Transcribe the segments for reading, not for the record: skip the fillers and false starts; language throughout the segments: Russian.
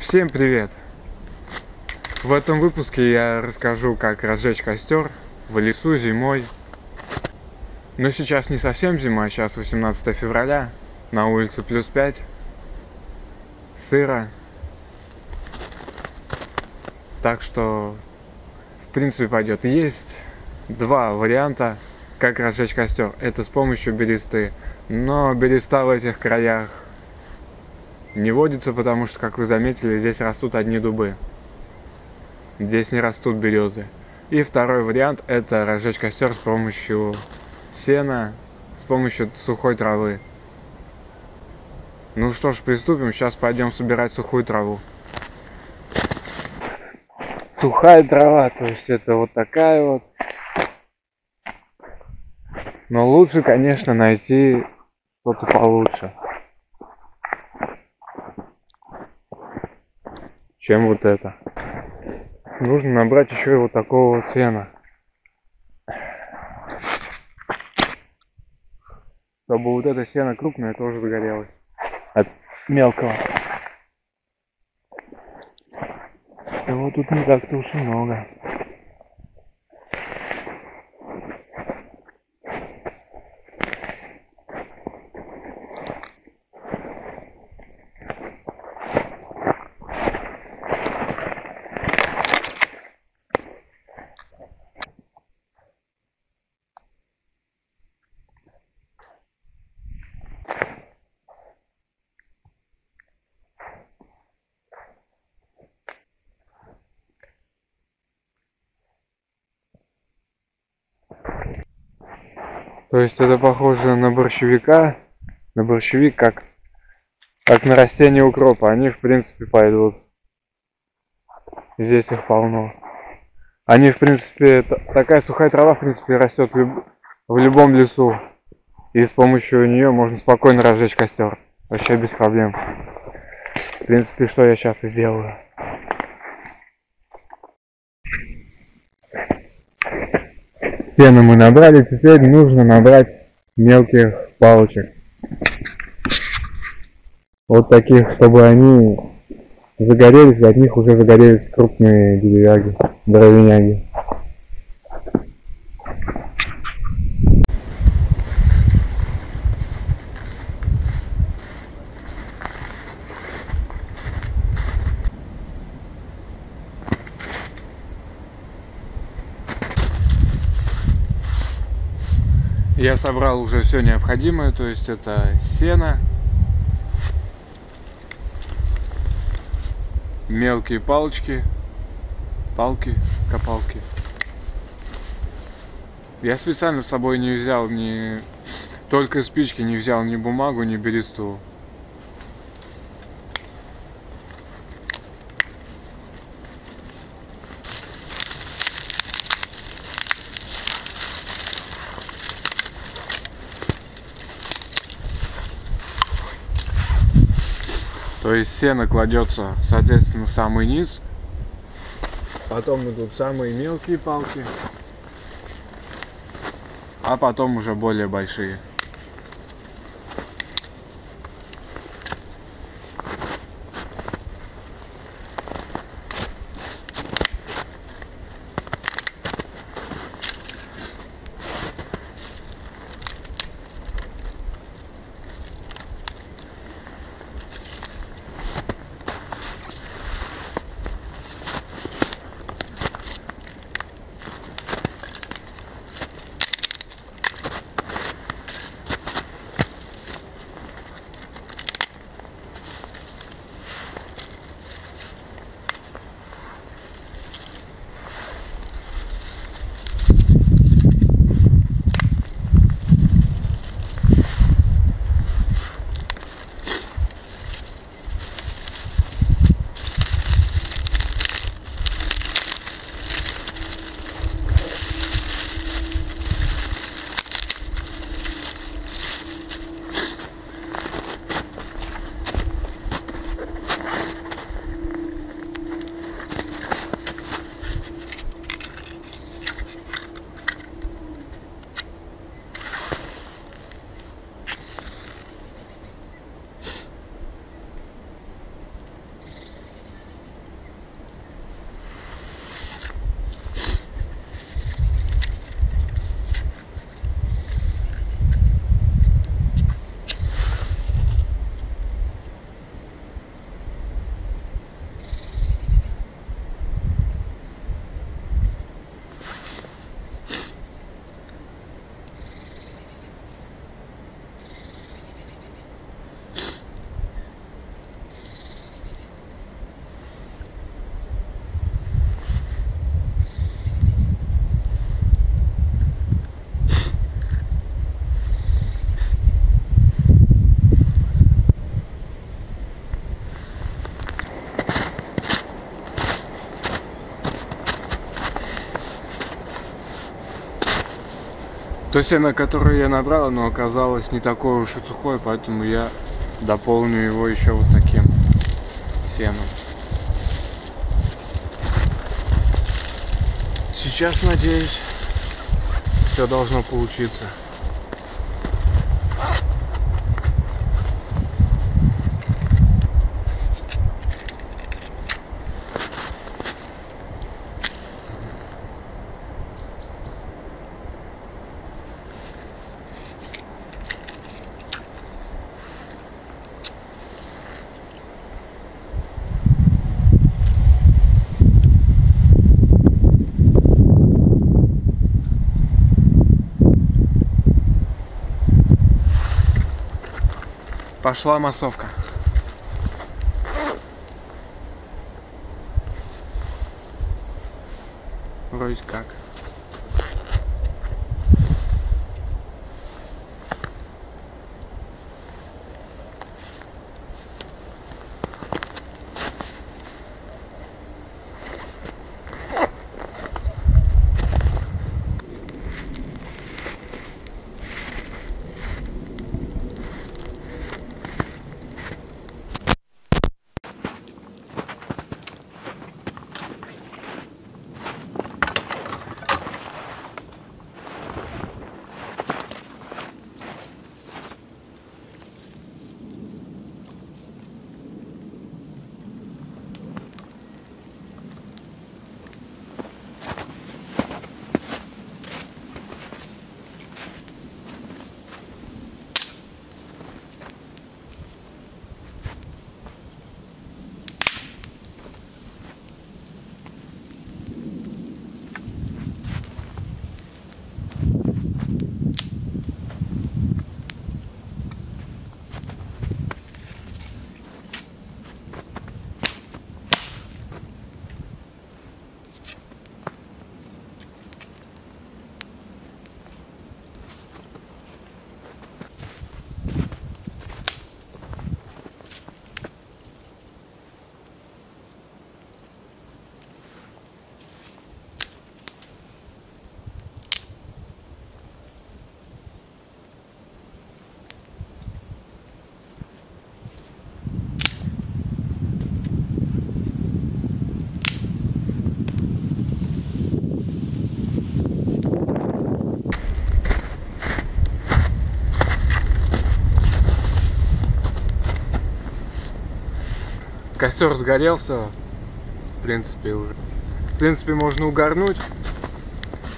Всем привет! В этом выпуске я расскажу, как разжечь костер в лесу зимой. Но сейчас не совсем зима, сейчас 18 февраля, на улице +5, сыро. Так что, в принципе, пойдет. Есть два варианта, как разжечь костер. Это с помощью бересты. Но береста в этих краях не водится, потому что, как вы заметили, здесь растут одни дубы. Здесь не растут березы. И второй вариант — это разжечь костер с помощью сена, с помощью сухой травы. Ну что ж, приступим. Сейчас пойдем собирать сухую траву. Сухая трава, то есть это вот такая вот. Но лучше, конечно, найти что-то получше, чем вот это. Нужно набрать еще и вот такого вот сена, чтобы вот это сено крупное тоже загорелось от мелкого. Его тут не так-то уж и много. То есть это похоже на борщевика, на борщевик, как на растение укропа. Они, в принципе, пойдут. Здесь их полно. Они, в принципе, такая сухая трава, в принципе, растет в любом лесу. И с помощью нее можно спокойно разжечь костер. Вообще без проблем. В принципе, что я сейчас и сделаю. Сено мы набрали, теперь нужно набрать мелких палочек. Вот таких, чтобы они загорелись, от них уже загорелись крупные деревяги, дровяняги. Я собрал уже все необходимое, то есть это сено, мелкие палочки, копалки. Я специально с собой не взял только спички, не взял ни бумагу, ни бересту. То есть сено кладется, соответственно, в самый низ, потом идут самые мелкие палки, а потом уже более большие. То сено, которое я набрал, оно оказалось не такое уж и сухое, поэтому я дополню его еще вот таким сеном. Сейчас, надеюсь, все должно получиться. Пошла массовка. Вроде как. Костер сгорелся, в принципе, уже. В принципе, можно угорнуть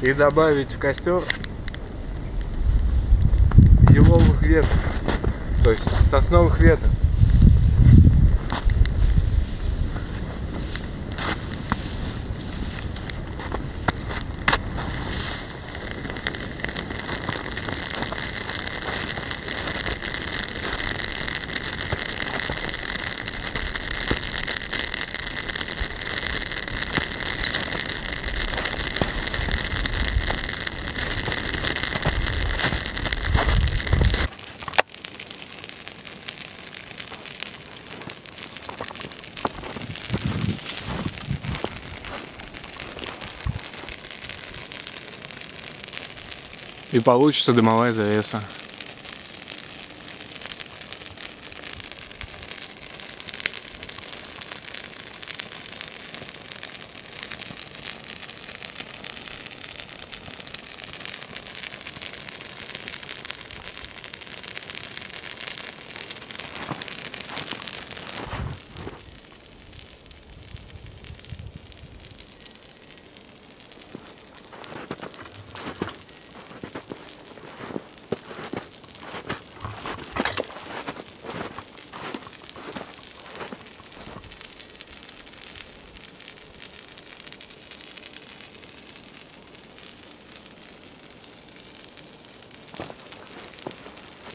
и добавить в костер еловых веток, то есть сосновых веток. И получится дымовая завеса.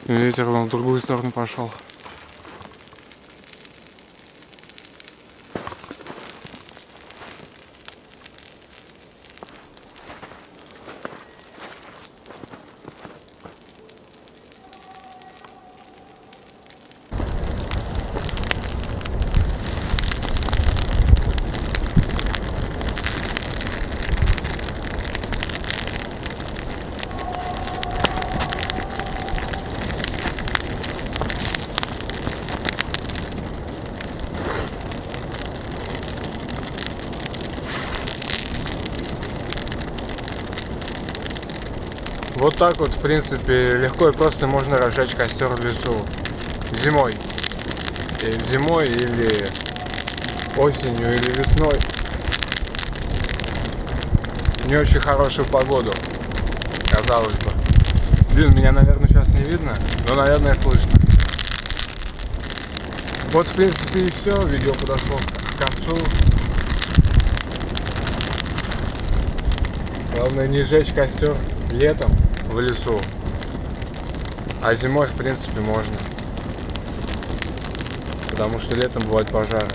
И ветер вон в другую сторону пошел. Вот так вот, в принципе, легко и просто можно разжечь костер в лесу. Зимой. Зимой или осенью, или весной. Не очень хорошую погоду, казалось бы. Блин, меня, наверное, сейчас не видно, но, наверное, слышно. Вот, в принципе, и все. Видео подошло к концу. Главное не сжечь костер летом в лесу, а зимой, в принципе, можно. Потому что летом бывают пожары.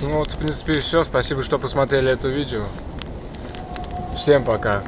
Ну вот, в принципе, и все. Спасибо, что посмотрели это видео. Всем пока.